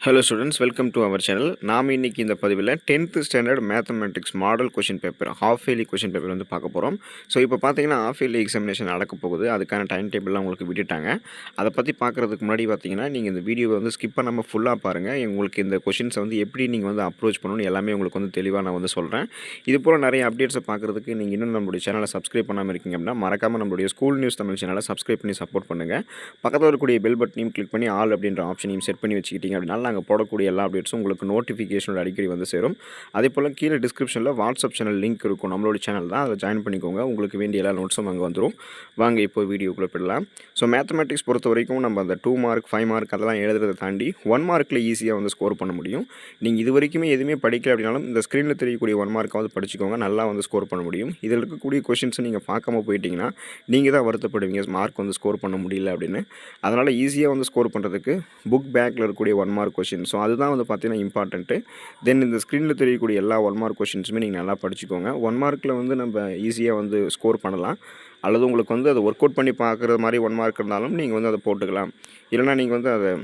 Hello students, welcome to our channel. நாம் இன்றைக்கி இந்த பதிவில் 10th standard mathematics model question paper half yearly question paper வந்து பார்க்க போகிறோம். ஸோ இப்போ பார்த்தீங்கன்னா ஹாஃப் இயர்லி எக்ஸாமினேஷன் நடக்க போகுது. அதுக்கான டைம் டேபிள்லாம் உங்களுக்கு விட்டுட்டாங்க. அதை பற்றி பார்க்குறதுக்கு முன்னாடி பார்த்தீங்கன்னா நீங்கள் இந்த வீடியோவை வந்து ஸ்கிப் பண்ணாமல் ஃபுல்லாக பாருங்கள். உங்களுக்கு இந்த கொஷின்ஸை வந்து எப்படி நீங்கள் வந்து அப்ரோச் பண்ணணும்னு எல்லாமே உங்களுக்கு வந்து தெளிவாக நான் வந்து சொல்கிறேன். இது போல் நிறைய அப்டேட்ஸை பார்க்குறதுக்கு நீங்கள் இன்னும் நம்மளுடைய சேனலை சப்ஸ்கிரைப் பண்ணாமல் இருக்கீங்க அப்படின்னா மறக்காமல் நம்மளுடைய ஸ்கூல் நியூஸ் தமிழ் சேனலை சப்ஸ்கிரைப் பண்ணி சப்போர்ட் பண்ணுங்கள். பக்கத்தில் இருக்கக்கூடிய பெல் பட்டனையும் கிளிக் பண்ணி ஆல் அப்படின்ற ஆப்ஷனையும் செட் பண்ணி வச்சுக்கிட்டீங்க அப்படின்னா நாங்கள் போடக்கூடிய எல்லா அப்டேட்ஸும் உங்களுக்கு நோட்டிஃபிகேஷனோட அடிக்கடி வந்து சேரும். அதே போல் கீழே டிஸ்கிரிப்ஷனில் வாட்ஸ்அப் சேனல் லிங்க் இருக்கும். நம்மளோட சேனல் தான், அதை ஜாயின் பண்ணிக்கோங்க. உங்களுக்கு வேண்டிய எல்லா நோட்ஸும் அங்கே வந்துடும். வாங்க இப்போ வீடியோக்குள்ளே போயிடலாம். ஸோ மேத்தமெட்டிக்ஸ் பொறுத்த வரைக்கும் நம்ம அந்த 2 மார்க் 5 மார்க் அதெல்லாம் எழுதுறதை தாண்டி 1 மார்க்கில் ஈஸியாக வந்து ஸ்கோர் பண்ண முடியும். நீங்கள் இது வரைக்குமே எதுவுமே படிக்கல அப்படின்னாலும் இந்த ஸ்க்ரீனில் தெரியக்கூடிய 1 மார்க்காவது படிச்சுக்கோங்க, நல்லா வந்து ஸ்கோர் பண்ண முடியும். இதில் இருக்கக்கூடிய கொஷின்ஸை நீங்கள் பார்க்காம போயிட்டீங்கன்னா நீங்கள் தான் வருத்தப்படுவீங்க, மார்க் வந்து ஸ்கோர் பண்ண முடியல அப்படின்னு. அதனால் ஈஸியாக வந்து ஸ்கோர் பண்ணுறதுக்கு புக் பேக்கில் இருக்கக்கூடிய 1 மார்க் கொஷின், ஸோ அதுதான் வந்து பார்த்தீங்கன்னா இம்பார்ட்டன்ட்டு. தென் இந்த ஸ்க்ரீனில் தெரியக்கூடிய எல்லா 1 மார்க் கொஷின்ஸுமே நீங்கள் நல்லா படிச்சுக்கோங்க. 1 மார்க்கில் வந்து நம்ம ஈஸியாக வந்து ஸ்கோர் பண்ணலாம். அல்லது உங்களுக்கு வந்து அதை ஒர்க் அவுட் பண்ணி பார்க்குற மாதிரி 1 மார்க் இருந்தாலும் நீங்கள் வந்து அதை போட்டுக்கலாம். இல்லைனா நீங்கள் வந்து அதை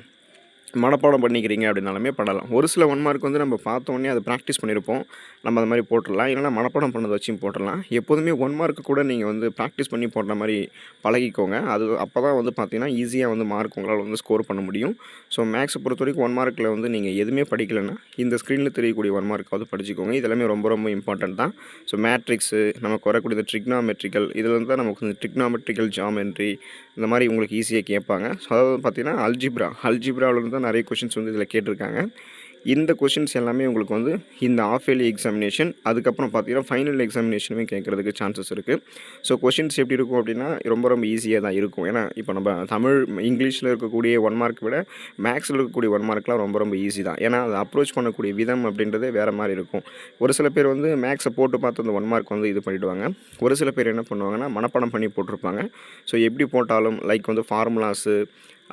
மனப்பாடம் பண்ணிக்கிறீங்க அப்படின்னாலுமே பண்ணலாம். ஒரு சில 1 மார்க் வந்து நம்ம பார்த்தோன்னே அதை ப்ராக்டிஸ் பண்ணியிருப்போம், நம்ம அது மாதிரி போட்டுடலாம். இல்லைனா மனப்பாடம் பண்ணதை வச்சும் போட்டுடலாம். எப்போதுமே 1 மார்க்கு கூட நீங்கள் வந்து ப்ராக்டிஸ் பண்ணி போடுற மாதிரி பழகிக்கோங்க. அது அப்போ தான் வந்து பார்த்தீங்கன்னா ஈஸியாக வந்து மார்க் உங்களால் வந்து ஸ்கோர் பண்ண முடியும். ஸோ மேக்ஸை பொறுத்த வரைக்கும் 1 மார்க்கில் வந்து நீங்கள் எதுவுமே படிக்கலைன்னா இந்த ஸ்க்ரீனில் தெரியக்கூடிய 1 மார்க்காவது படிச்சுக்கோங்க. இதெல்லாமே ரொம்ப ரொம்ப இம்பார்ட்டன்ட் தான். ஸோ மேட்ரிக்ஸு, நமக்கு வரக்கூடிய இந்த ட்ரிக்னாமெட்ரிக்கல், இதில் வந்து தான் நமக்கு இந்த ட்ரிக்னாமெட்ரிக்கல் ஜாமெட்ரி இந்த மாதிரி உங்களுக்கு ஈஸியாக கேட்பாங்க. ஸோ அதாவது பார்த்தீங்கன்னா அல்ஜிப்ராவிலேருந்து தான் நிறைய கொஷின்ஸ் வந்து இதில் கேட்டிருக்காங்க. இந்த கொஷின்ஸ் எல்லாமே உங்களுக்கு வந்து இந்த ஆஃப் இயர்லி எக்ஸாமினேஷன், அதுக்கப்புறம் பார்த்தீங்கன்னா ஃபைனல் எக்ஸாமினேஷனுமே கேட்குறதுக்கு சான்சஸ் இருக்குது. ஸோ கொஷின்ஸ் எப்படி இருக்கும் அப்படின்னா ரொம்ப ரொம்ப ஈஸியாக தான் இருக்கும். ஏன்னா இப்போ நம்ம தமிழ் இங்கிலீஷில் இருக்கக்கூடிய 1 மார்க் விட மேக்ஸில் இருக்கக்கூடிய 1 மார்க்லாம் ரொம்ப ரொம்ப ஈஸி தான். ஏன்னா அதை அப்ரோச் பண்ணக்கூடிய விதம் அப்படின்றதே வேறு மாதிரி இருக்கும். ஒரு சில பேர் வந்து மேக்ஸை போட்டு பார்த்து அந்த 1 மார்க் வந்து இது பண்ணிவிடுவாங்க. ஒரு சில பேர் என்ன பண்ணுவாங்கன்னா மனப்பாடம் பண்ணி போட்டிருப்பாங்க. ஸோ எப்படி போட்டாலும் லைக் வந்து ஃபார்முலாஸு,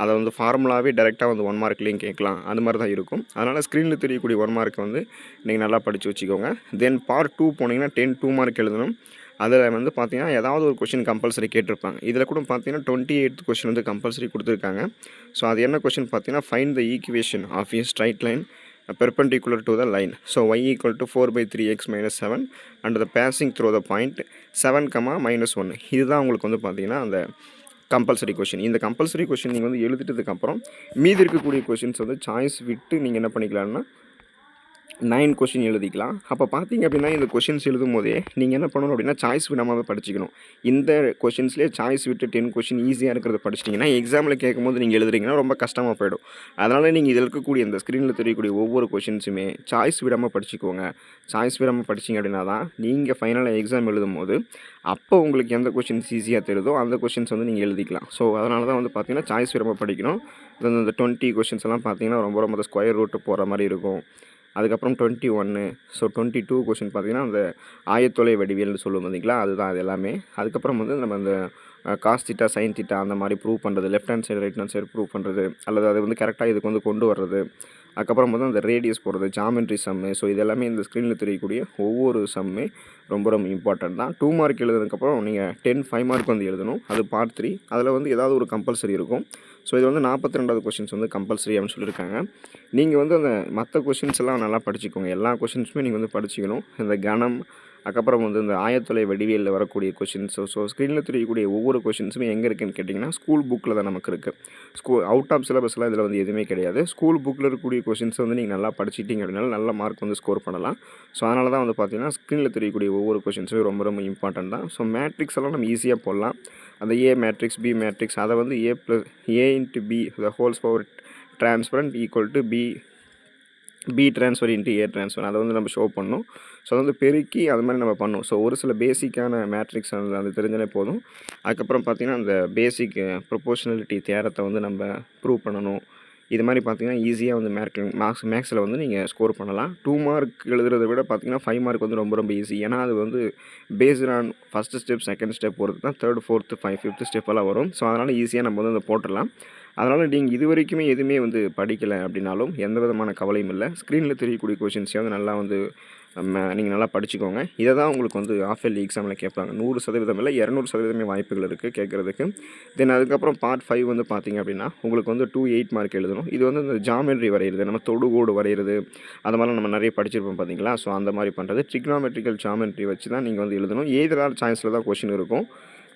அதை வந்து ஃபார்முலாவே டேரெக்டாக வந்து 1 மார்க்லேயும் கேட்கலாம். அந்த மாதிரி தான் இருக்கும். அதனால் ஸ்க்ரீனில் தெரியக்கூடிய 1 மார்க்கை வந்து நீங்கள் நல்லா படித்து வச்சுக்கோங்க. தென் பார்ட் 2 போனீங்கன்னா 2 மார்க் எழுதணும். அதில் வந்து பார்த்தீங்கன்னா ஏதாவது ஒரு கொஷின் கம்பல்சரி கேட்டிருப்பாங்க. இதில் கூட பார்த்தீங்கன்னா 28th கொஷின் வந்து கம்பல்சரி கொடுத்துருக்காங்க. ஸோ அது என்ன கொஷின் பார்த்தீங்கன்னா find the equation of a straight line perpendicular to the line. So y equal to 4/3x minus 7 and the passing through the point 7, -1. இதுதான் உங்களுக்கு வந்து பார்த்தீங்கன்னா அந்த கம்பல்சரி கொஷின். இந்த கம்பல்சரி கொஷின் நீங்கள் வந்து எழுதிட்டதுக்கப்புறம் மீதி இருக்கக்கூடிய கொஷின்ஸ் வந்து சாய்ஸ் விட்டு நீங்கள் என்ன பண்ணிக்கலாம்னா 9 கொஷின் எழுதிக்கலாம். அப்போ பார்த்தீங்க அப்படின்னா இந்த கொஷின்ஸ் எழுதும் போதே நீங்கள் என்ன பண்ணணும் அப்படின்னா சாய்ஸ் விடாமல் படிச்சுக்கணும். இந்த கொஷின்ஸ்லேயே சாய்ஸ் விட்டு 10 கொஷின் ஈஸியாக இருக்கிறத படிச்சிட்டிங்கன்னா எக்ஸாமில் கேட்கும்போது நீங்கள் எழுதுறீங்கன்னா ரொம்ப கஷ்டமாக போயிடும். அதனால் நீங்கள் இதில் இருக்கக்கூடிய இந்த ஸ்க்ரீனில் தெரியக்கூடிய ஒவ்வொரு கொஷின்ஸுமே சாய்ஸ் விடாமல் படிச்சுக்கோங்க. சாய்ஸ் விடாமல் படிச்சிங்க அப்படின்னா தான் நீங்கள் ஃபைனலாக எக்ஸாம் எழுதும் போது அப்போ உங்களுக்கு எந்த கொஷின்ஸ் ஈஸியாக தெரியுதோ அந்த கொஷின்ஸ் வந்து நீங்கள் எழுதிக்கலாம். ஸோ அதனால தான் வந்து பார்த்தீங்கன்னா சாய்ஸ் விடாமல் படிக்கணும். இந்த 20 கொஷின்ஸ் எல்லாம் பார்த்தீங்கன்னா ரொம்ப ரொம்ப ஸ்கொயர் ரூட்டு போகிற மாதிரி இருக்கும். அதுக்கப்புறம் 21, ஸோ 22 கொஷின் பார்த்தீங்கன்னா அந்த ஆயத்தொலை வடிவியல்னு சொல்லுவோம் பார்த்தீங்களா, அதுதான் அது எல்லாமே. அதுக்கப்புறம் வந்து நம்ம அந்த காஸ் தீட்டா சைன் தீட்டா அந்த மாதிரி ப்ரூவ் பண்ணுறது, left hand side right hand side prove பண்ணுறது, அல்லது அது வந்து கரெக்டாக இதுக்கு வந்து கொண்டு வர்றது. அதுக்கப்புறம் வந்து அந்த ரேடியஸ் போடுறது, ஜாமெட்ரி சம்மு. ஸோ இது எல்லாமே இந்த ஸ்க்ரீனில் தெரியக்கூடிய ஒவ்வொரு சம்மே ரொம்ப ரொம்ப இம்பார்ட்டன்ட் தான். 2 மார்க் எழுதுனதுக்கப்புறம் நீங்கள் 5 மார்க் வந்து எழுதணும். அது பார்ட் 3. அதில் வந்து ஏதாவது ஒரு கம்பல்சரி இருக்கும். ஸோ இது வந்து 42வது கொஷின்ஸ் வந்து கம்பல்சரி அப்படின்னு சொல்லியிருக்காங்க. நீங்கள் வந்து அந்த மற்ற கொஷின்ஸ் எல்லாம் நல்லா படிச்சுக்கோங்க. எல்லா கொஷின்ஸுமே நீங்கள் வந்து படிச்சுக்கணும். இந்த கணம், அதுக்கப்புறம் வந்து இந்த ஆயத்தொலை வடிவியலில் வரக்கூடிய கொஷின்ஸ். ஸோ ஸ்க்ரீனில் தெரியக்கூடிய ஒவ்வொரு கொஷின்ஸுமே எங்கே இருக்குதுன்னு கேட்டிங்கன்னா ஸ்கூல் புக்கில் தான் நமக்கு இருக்குது. அவுட் ஆஃப் சிலபஸ்லாம் இதில் வந்து எதுவுமே கிடையாது. ஸ்கூல் புக்கில் இருக்கக்கூடிய கொஷின்ஸை வந்து நீங்கள் நல்லா படிச்சிட்டிங்க அப்படின்னால நல்ல மார்க் வந்து ஸ்கோர் பண்ணலாம். ஸோ அதனால தான் வந்து பார்த்தீங்கன்னா ஸ்க்ரீனில் தெரியக்கூடிய ஒவ்வொரு கொஷின்ஸுமே ரொம்ப ரொம்ப இம்பார்ட்டன்ட் தான். ஸோ மேட்ரிக்ஸ் எல்லாம் நம்ம ஈஸியாக போடலாம். அந்த ஏ மேட்ரிக்ஸ், பி மேட்ரிக்ஸ், அதை வந்து a into b the whole power transparent equal to b transfer into a transfer, அதை வந்து நம்ம ஷோ பண்ணணும். ஸோ அதை வந்து பெருக்கி அது மாதிரி நம்ம பண்ணணும். ஸோ ஒரு சில பேசிக்கான மேட்ரிக்ஸ் அது தெரிஞ்சாலே போதும். அதுக்கப்புறம் பார்த்திங்கன்னா அந்த பேசிக் ப்ரொபோஷனலிட்டி தியரத்தை வந்து நம்ம ப்ரூவ் பண்ணணும். இது மாதிரி பார்த்தீங்கன்னா ஈஸியாக வந்து மேக்ஸில் வந்து நீங்கள் ஸ்கோர் பண்ணலாம். 2 மார்க் எழுதுறதை விட பார்த்தீங்கன்னா 5 மார்க் வந்து ரொம்ப ரொம்ப ஈஸி. ஏன்னா அது வந்து based on first step, second step பொறுத்து தான் 3rd, 4th, 5th ஸ்டெப்பெல்லாம் வரும். ஸோ அதனால் ஈஸியாக நம்ம வந்து அதை போட்டுடலாம். அதனால் நீங்கள் இது வரைக்குமே எதுவுமே வந்து படிக்கலை அப்படின்னாலும் எந்த விதமான கவலையும் இல்லை. ஸ்க்ரீனில் தெரியக்கூடிய கொஷின்ஸையும் வந்து நல்லா வந்து நீங்கள் நல்லா படிச்சுக்கோங்க. இதை தான் உங்களுக்கு வந்து ஹாஃப் இயர்லி எக்ஸாமில் கேட்பாங்க. 100% இல்லை 200% வாய்ப்புகள் இருக்குது கேட்குறதுக்கு. தென் அதுக்கப்புறம் பார்ட் 5 வந்து பார்த்தீங்க அப்படின்னா உங்களுக்கு வந்து 2 8 மார்க் எழுதணும். இது வந்து இந்த ஜாமெட்ரி வரைகிறது, நம்ம தொடுகோடு வரைகிறது, அது மாதிரிலாம் நம்ம நிறைய படிச்சிருப்போம் பார்த்தீங்களா? ஸோ அந்த மாதிரி பண்ணுறது ட்ரிக்னாமெட்ரிக்கல் ஜாமெட்ரி வச்சு தான் நீங்கள் வந்து எழுதணும். எய்தர் ஆர் சாய்ஸில் தான் கொஷின் இருக்கும்.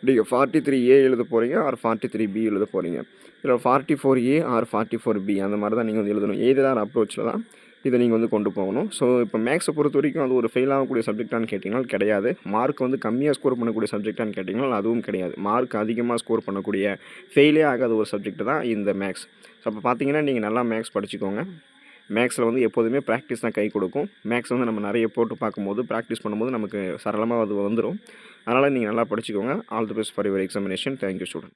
நீங்கள் 43A எழுத போகிறீங்க ஆர் 43B எழுத போகிறீங்க. இல்லை 44A ஆர் 44B அந்த மாதிரி தான் நீங்கள் வந்து எழுதணும். எய்தர் ஆர் அப்ரோச்சில் தான் இதை நீங்கள் வந்து கொண்டு போகணும். ஸோ இப்போ மேக்ஸை பொறுத்த வரைக்கும் அது ஒரு ஃபெயில் ஆகக்கூடிய சப்ஜெக்டானு கேட்டிங்கன்னா கிடையாது. மார்க் வந்து கம்மியாக ஸ்கோர் பண்ணக்கூடிய சப்ஜெக்டானு கேட்டிங்கன்னா அதுவும் கிடையாது. மார்க் அதிகமாக ஸ்கோர் பண்ணக்கூடிய ஃபெயிலே ஆகாத ஒரு சப்ஜெக்ட் தான் இந்த மேக்ஸ். ஸோ அப்போ பார்த்தீங்கன்னா நீங்கள் நல்லா மேக்ஸ் படிச்சுக்கோங்க. மேக்ஸில் வந்து எப்போதுமே ப்ராக்டிஸ் தான் கை கொடுக்கும். மேக்ஸ் வந்து நம்ம நிறைய போட்டு பார்க்கும்போது ப்ராக்டிஸ் பண்ணும்போது நமக்கு சரளமாக அது வந்துடும். அதனால் நீங்கள் நல்லா படிச்சுக்கோங்க. All the best for your examination. Thank you student.